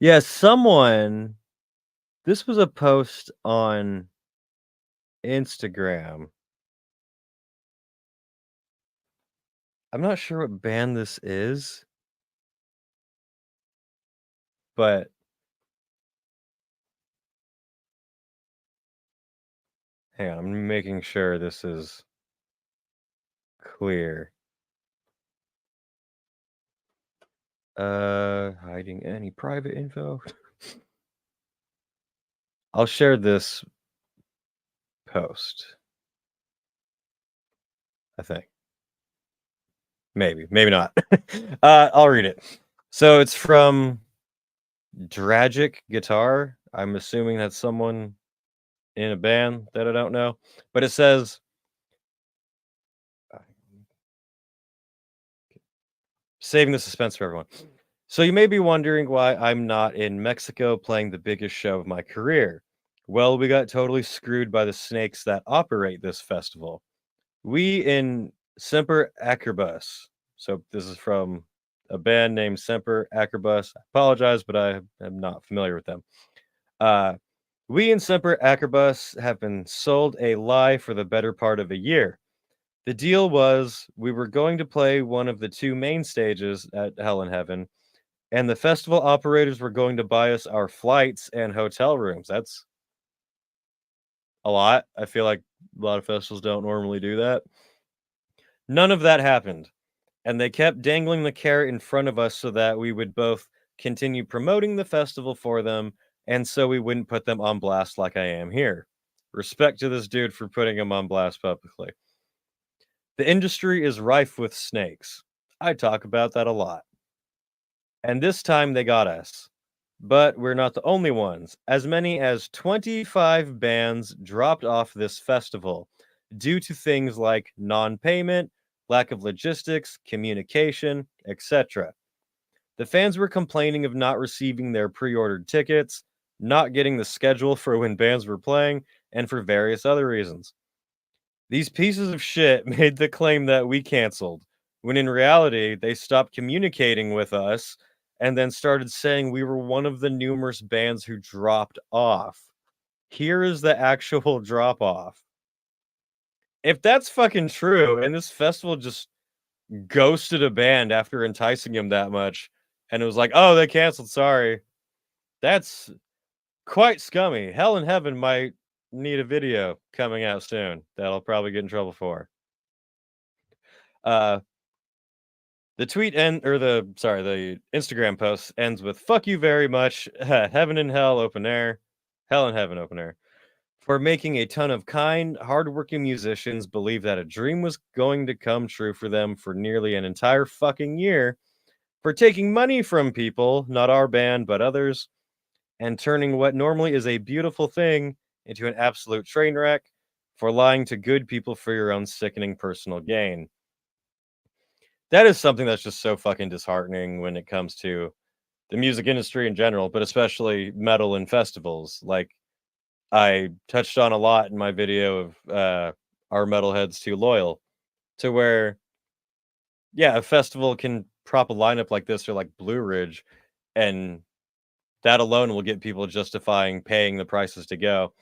Yeah, someone. This was a post on Instagram. I'm not sure what band this is, but hang on, I'm making sure this is clear. Hiding any private info. I'll share this post. I think. Maybe not. I'll read it. So it's from Dragic Guitar. I'm assuming that's someone in a band that I don't know. But it says, saving the suspense for everyone. So you may be wondering why I'm not in Mexico playing the biggest show of my career. Well, we got totally screwed by the snakes that operate this festival. We in Semper Acrobus. So this is from a band named Semper Acrobus. I apologize, but I am not familiar with them. We and Semper Acrobus have been sold a lie for the better part of a year. The deal was we were going to play one of the two main stages at Hell in Heaven, and the festival operators were going to buy us our flights and hotel rooms. That's a lot. I feel like a lot of festivals don't normally do that. None of that happened, and they kept dangling the carrot in front of us so that we would both continue promoting the festival for them, and so we wouldn't put them on blast like I am here. Respect to this dude for putting him on blast publicly. The industry is rife with snakes. I talk about that a lot. And this time they got us. But we're not the only ones. As many as 25 bands dropped off this festival due to things like non payment, lack of logistics, communication, etc. The fans were complaining of not receiving their pre ordered tickets, not getting the schedule for when bands were playing, and for various other reasons. These pieces of shit made the claim that we canceled, when in reality, they stopped communicating with us and then started saying we were one of the numerous bands who dropped off. Here is the actual drop off. If that's fucking true, and this festival just ghosted a band after enticing him that much, and it was like, oh, they canceled, sorry. That's quite scummy. Hell in Heaven might need a video coming out soon that I'll probably get in trouble for. The the Instagram post ends with "Fuck you very much, Heaven and Hell open air, Hell and Heaven open air, for making a ton of kind, hardworking musicians believe that a dream was going to come true for them for nearly an entire fucking year, for taking money from people, not our band but others, and turning what normally is a beautiful thing into an absolute train wreck, for lying to good people for your own sickening personal gain." That is something that's just so fucking disheartening when it comes to the music industry in general, but especially metal and festivals. Like I touched on a lot in my video of Are Metalheads Too Loyal? To where, yeah, a festival can prop a lineup like this or like Blue Ridge, and that alone will get people justifying paying the prices to go.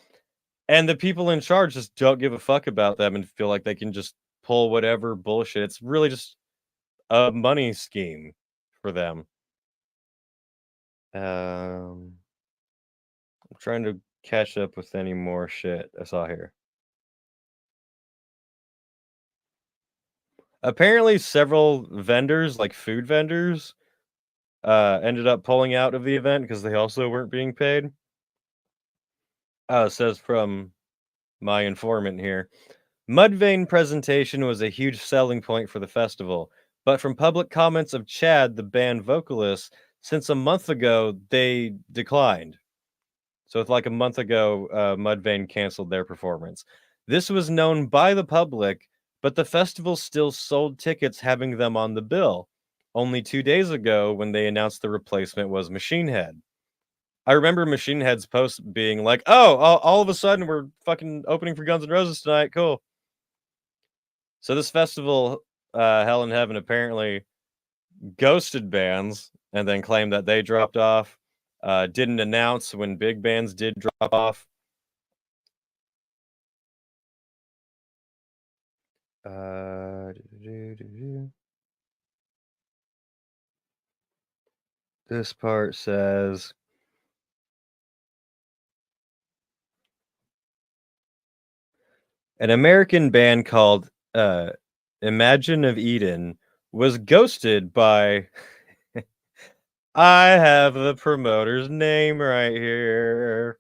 And the people in charge just don't give a fuck about them and feel like they can just pull whatever bullshit. It's really just a money scheme for them. I'm trying to catch up with any more shit I saw here. Apparently, several vendors, like food vendors, ended up pulling out of the event because they also weren't being paid. It says from my informant here, Mudvayne presentation was a huge selling point for the festival, but from public comments of Chad, the band vocalist, since a month ago, they declined. So it's like a month ago, Mudvayne canceled their performance. This was known by the public, but the festival still sold tickets having them on the bill. Only 2 days ago, when they announced the replacement was Machine Head. I remember Machine Head's post being like, oh, all of a sudden we're fucking opening for Guns N' Roses tonight. Cool. So this festival, Hell in Heaven, apparently ghosted bands and then claimed that they dropped off. Didn't announce when big bands did drop off. This part says, an American band called Imagine of Eden was ghosted by I have the promoter's name right here.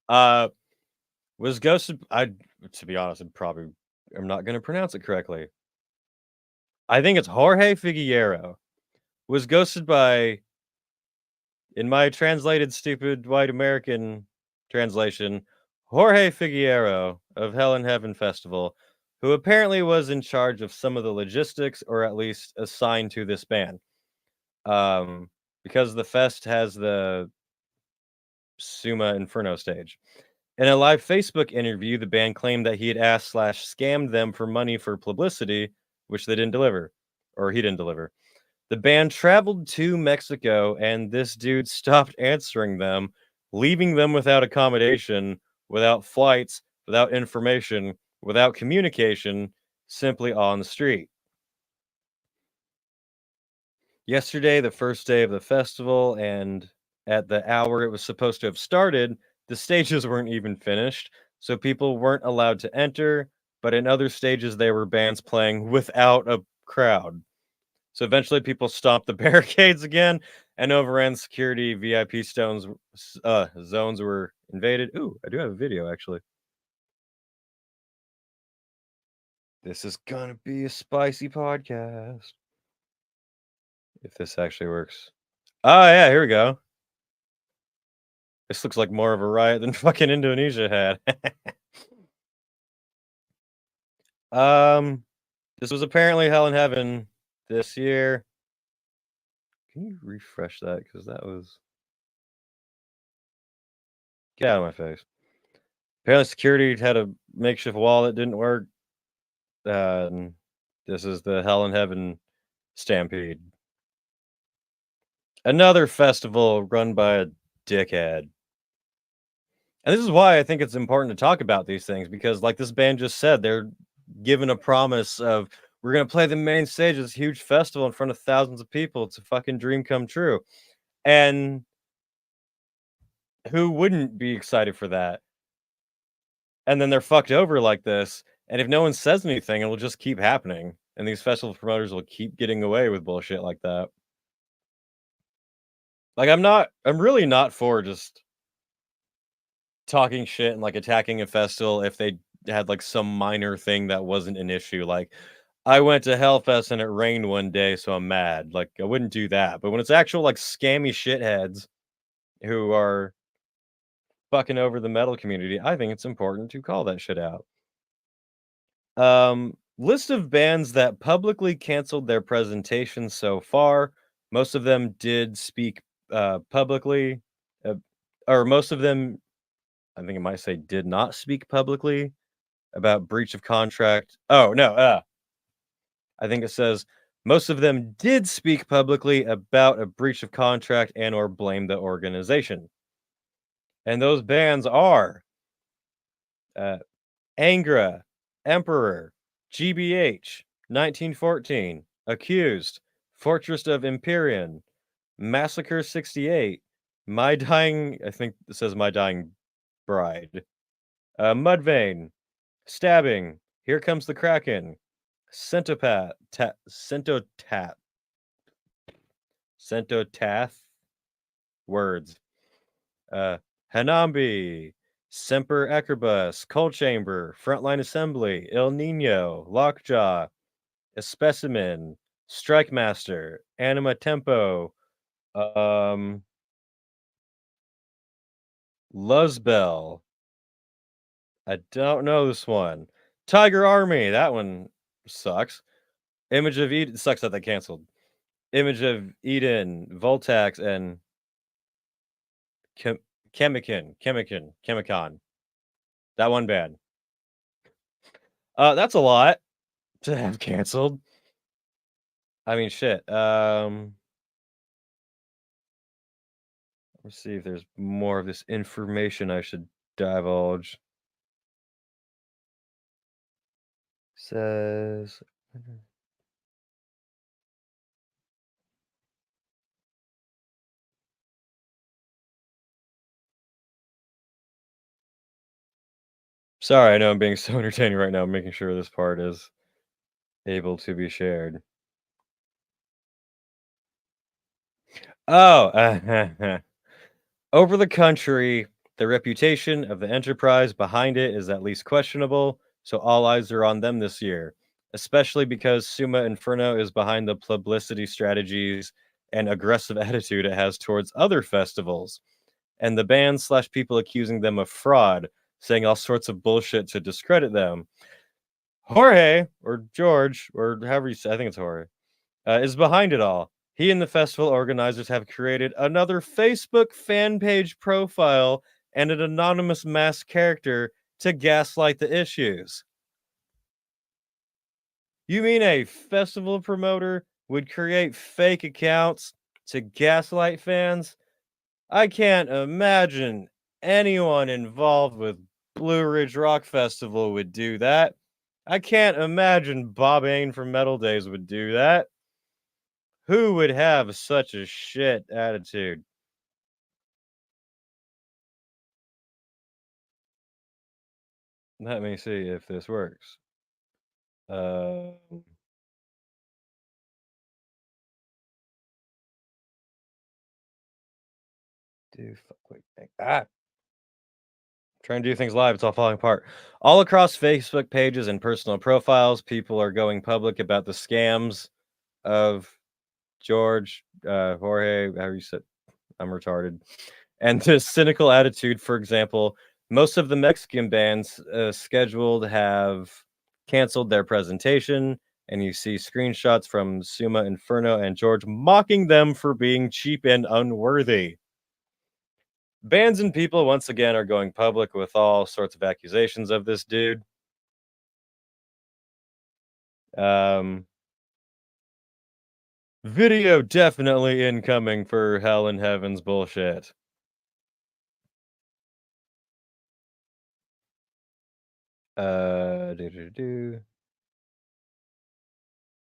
Was ghosted. To be honest, I'm not going to pronounce it correctly. I think it's Jorge Figueroa. Was ghosted by, in my translated stupid white American translation, Jorge Figueroa of Hell in Heaven Festival, who apparently was in charge of some of the logistics, or at least assigned to this band. Because the fest has the Suma Inferno stage. In a live Facebook interview, the band claimed that he had asked/scammed them for money for publicity, which they didn't deliver, or he didn't deliver. The band traveled to Mexico, and this dude stopped answering them, leaving them without accommodation, without flights, without information, without communication, simply on the street. Yesterday, the first day of the festival, and at the hour it was supposed to have started, the stages weren't even finished, so people weren't allowed to enter, but in other stages there were bands playing without a crowd. So eventually people stomped the barricades again and overran security. VIP zones were invaded. Ooh, I do have a video actually. This is gonna be a spicy podcast. If this actually works. Oh yeah, here we go. This looks like more of a riot than fucking Indonesia had. This was apparently Hell in Heaven this year. Can you refresh that? Because that was... Get out of my face. Apparently security had a makeshift wall that didn't work. This is the Hell in Heaven Stampede. Another festival run by a dickhead. And this is why I think it's important to talk about these things, because like this band just said, they're given a promise of, we're going to play the main stage of this huge festival in front of thousands of people. It's a fucking dream come true. And who wouldn't be excited for that? And then they're fucked over like this. And if no one says anything, it will just keep happening. And these festival promoters will keep getting away with bullshit like that. Like, I'm really not for just talking shit and like attacking a festival if they had like some minor thing that wasn't an issue. Like, I went to Hellfest and it rained one day, so I'm mad. Like, I wouldn't do that. But when it's actual like scammy shitheads who are fucking over the metal community, I think it's important to call that shit out. List of bands that publicly canceled their presentations so far. Most of them did speak publicly, or most of them, I think it might say, did not speak publicly about breach of contract. Oh, no. I think it says most of them did speak publicly about a breach of contract and or blame the organization. And those bands are Angra, Emperor, GBH, 1914, Accused, Fortress of Empyrean, Massacre 68, My Dying, I think it says My Dying Bride, Mudvayne, Stabbing, Here Comes the Kraken, Centotath, words, Hanambi, Semper Equibus, Cold Chamber, Frontline Assembly, El Nino, Lockjaw, A Specimen, Strike Master, Anima Tempo, Luzbel. I don't know this one. Tiger Army, that one sucks. Image of Eden, sucks that they canceled. Image of Eden, Voltax, and Chemicon. That one band. That's a lot to have canceled. I mean, shit. Let's see if there's more of this information I should divulge. Says... Sorry, I know I'm being so entertaining right now. I'm making sure this part is able to be shared. Oh, over the country, the reputation of the enterprise behind it is at least questionable, so all eyes are on them this year, especially because Summa Inferno is behind the publicity strategies and aggressive attitude it has towards other festivals, and the bands/people accusing them of fraud, saying all sorts of bullshit to discredit them. Jorge, or George, or however you say, I think it's Jorge, is behind it all. He and the festival organizers have created another Facebook fan page profile and an anonymous masked character to gaslight the issues. You mean a festival promoter would create fake accounts to gaslight fans? I can't imagine anyone involved with Blue Ridge Rock Festival would do that. I can't imagine Bob Ain from Metal Days would do that. Who would have such a shit attitude? Let me see if this works. Trying to do things live, it's all falling apart. All across Facebook pages and personal profiles, people are going public about the scams of Jorge, however you said, I'm retarded. And this cynical attitude, for example, most of the Mexican bands scheduled have canceled their presentation, and you see screenshots from Suma Inferno and George mocking them for being cheap and unworthy. Bands and people once again are going public with all sorts of accusations of this dude. Video definitely incoming for Hell and Heaven's bullshit.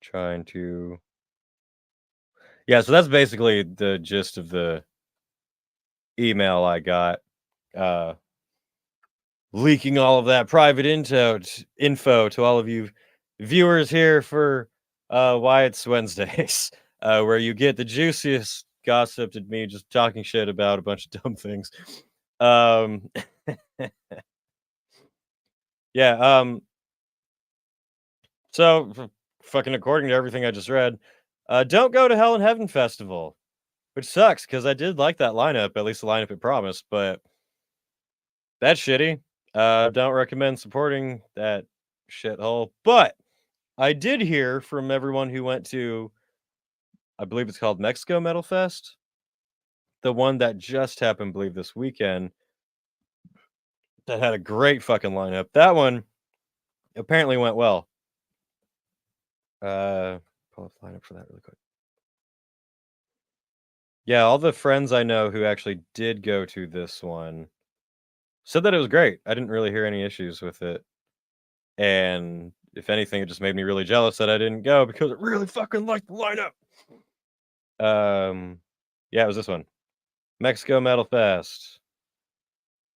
Trying to. Yeah, so that's basically the gist of the email I got. Leaking all of that private info to all of you viewers here for Wyatt's Wednesdays, where you get the juiciest gossip to me just talking shit about a bunch of dumb things. Yeah, so fucking according to everything I just read, don't go to Hell and Heaven Festival, which sucks because I did like that lineup, at least the lineup it promised, but that's shitty. Don't recommend supporting that shithole. But I did hear from everyone who went to, I believe it's called Mexico Metal Fest, the one that just happened, I believe, this weekend, that had a great fucking lineup. That one apparently went well. Pull up the lineup for that really quick. Yeah, all the friends I know who actually did go to this one said that it was great. I didn't really hear any issues with it. And if anything, it just made me really jealous that I didn't go because I really fucking liked the lineup. Yeah, it was this one. Mexico Metal Fest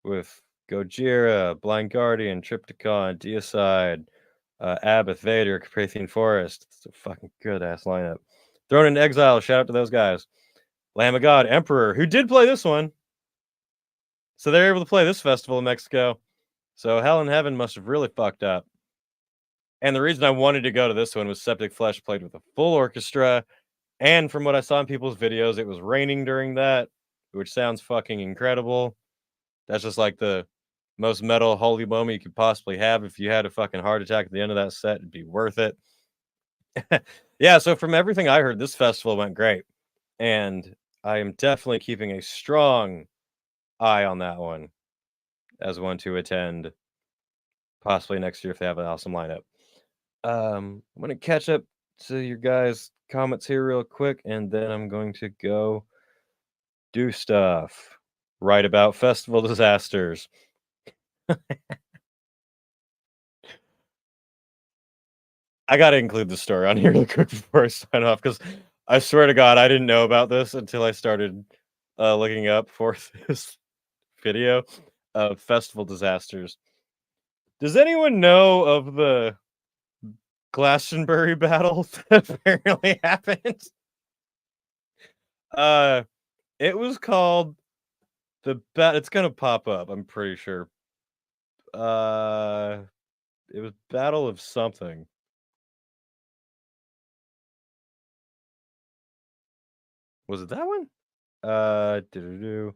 with Gojira, Blind Guardian, Triptychon, Deicide, Abath, Vader, Carpathian Forest. It's a fucking good ass lineup. Thrown in Exile, shout out to those guys. Lamb of God, Emperor, who did play this one. So they're able to play this festival in Mexico. So Hell and Heaven must have really fucked up. And the reason I wanted to go to this one was Septic Flesh played with a full orchestra. And from what I saw in people's videos, it was raining during that, which sounds fucking incredible. That's just like the most metal holy moment you could possibly have. If you had a fucking heart attack at the end of that set, it'd be worth it. Yeah, so from everything I heard, this festival went great. And I am definitely keeping a strong eye on that one as one to attend possibly next year if they have an awesome lineup. I'm going to catch up to your guys' comments here real quick, and then I'm going to go do stuff. Write about festival disasters. I got to include the story on here real quick before I sign off, because I swear to God, I didn't know about this until I started looking up for this video of festival disasters. Does anyone know of the Glastonbury battle that apparently happened? It was called it's gonna pop up, I'm pretty sure. It was Battle of something. Was it that one? Do.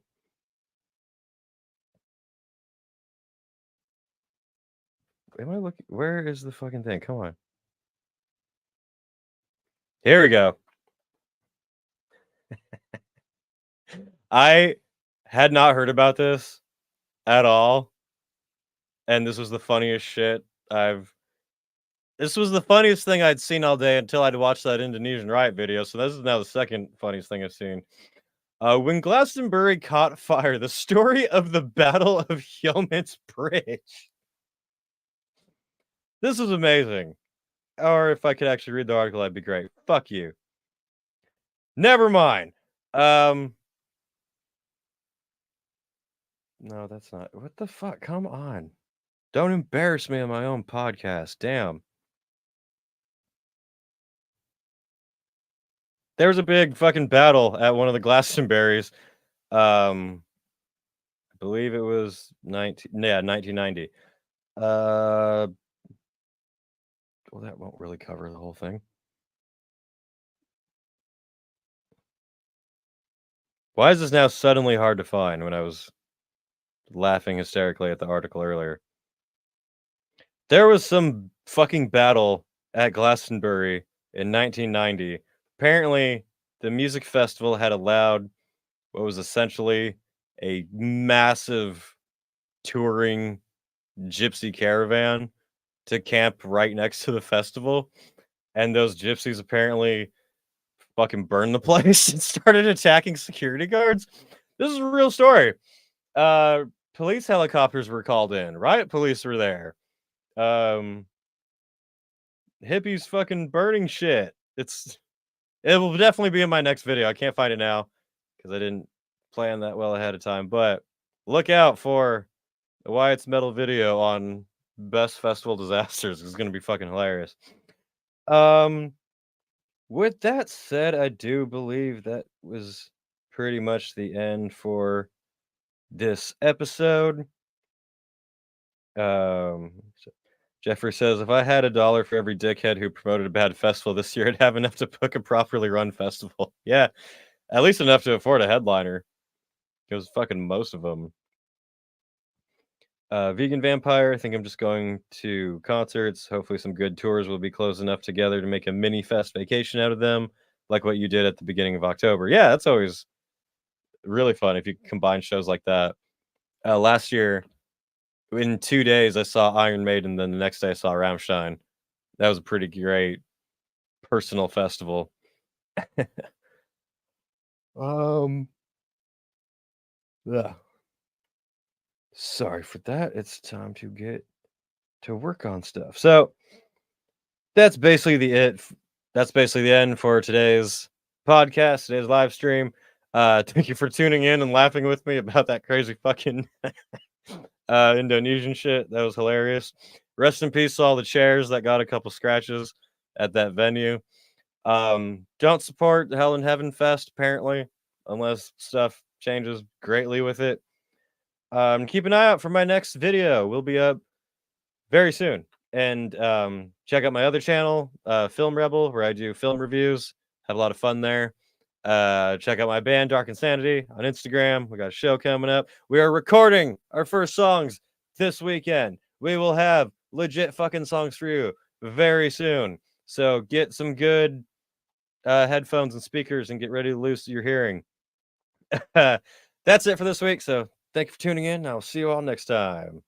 Am I looking? Where is the fucking thing? Come on. Here we go. I had not heard about this at all. And this was the funniest shit this was the funniest thing I'd seen all day until I'd watched that Indonesian Riot video. So this is now the second funniest thing I've seen. When Glastonbury caught fire, the story of the Battle of Yeoman's Bridge. This is amazing. Or if I could actually read the article, that'd be great. Fuck you. Never mind. No, that's not. What the fuck? Come on. Don't embarrass me on my own podcast. Damn. There was a big fucking battle at one of the Glastonburys. I believe it was 1990. Well, that won't really cover the whole thing. Why is this now suddenly hard to find when I was laughing hysterically at the article earlier? There was some fucking battle at Glastonbury in 1990. Apparently, the music festival had allowed what was essentially a massive touring gypsy caravan to camp right next to the festival. And those gypsies apparently fucking burned the place and started attacking security guards. This is a real story. Police helicopters were called in. Riot police were there. Hippies fucking burning shit. It will definitely be in my next video. I can't find it now because I didn't plan that well ahead of time. But look out for the Wyatt's Metal video on best festival disasters. It's going to be fucking hilarious. With that said, I do believe that was pretty much the end for this episode. Jeffrey says, if I had $1 for every dickhead who promoted a bad festival this year, I'd have enough to book a properly run festival. Yeah, at least enough to afford a headliner. Because fucking most of them. Vegan Vampire, I think I'm just going to concerts. Hopefully some good tours will be close enough together to make a mini fest vacation out of them, like what you did at the beginning of October. Yeah, that's always really fun if you combine shows like that. Last year, in 2 days, I saw Iron Maiden, then the next day I saw Rammstein. That was a pretty great personal festival. Yeah. Sorry for that. It's time to get to work on stuff. So that's basically that's basically the end for today's podcast, today's live stream. Thank you for tuning in and laughing with me about that crazy fucking Indonesian shit. That was hilarious. Rest in peace to all the chairs that got a couple scratches at that venue. Don't support the Hell in Heaven Fest, apparently, unless stuff changes greatly with it. Keep an eye out for my next video. We'll be up very soon. And check out my other channel, Film Rebel, where I do film reviews. Have a lot of fun there. Check out my band, Dark Insanity, on Instagram. We got a show coming up. We are recording our first songs this weekend. We will have legit fucking songs for you very soon. So get some good headphones and speakers and get ready to lose your hearing. That's it for this week. So thank you for tuning in. I'll see you all next time.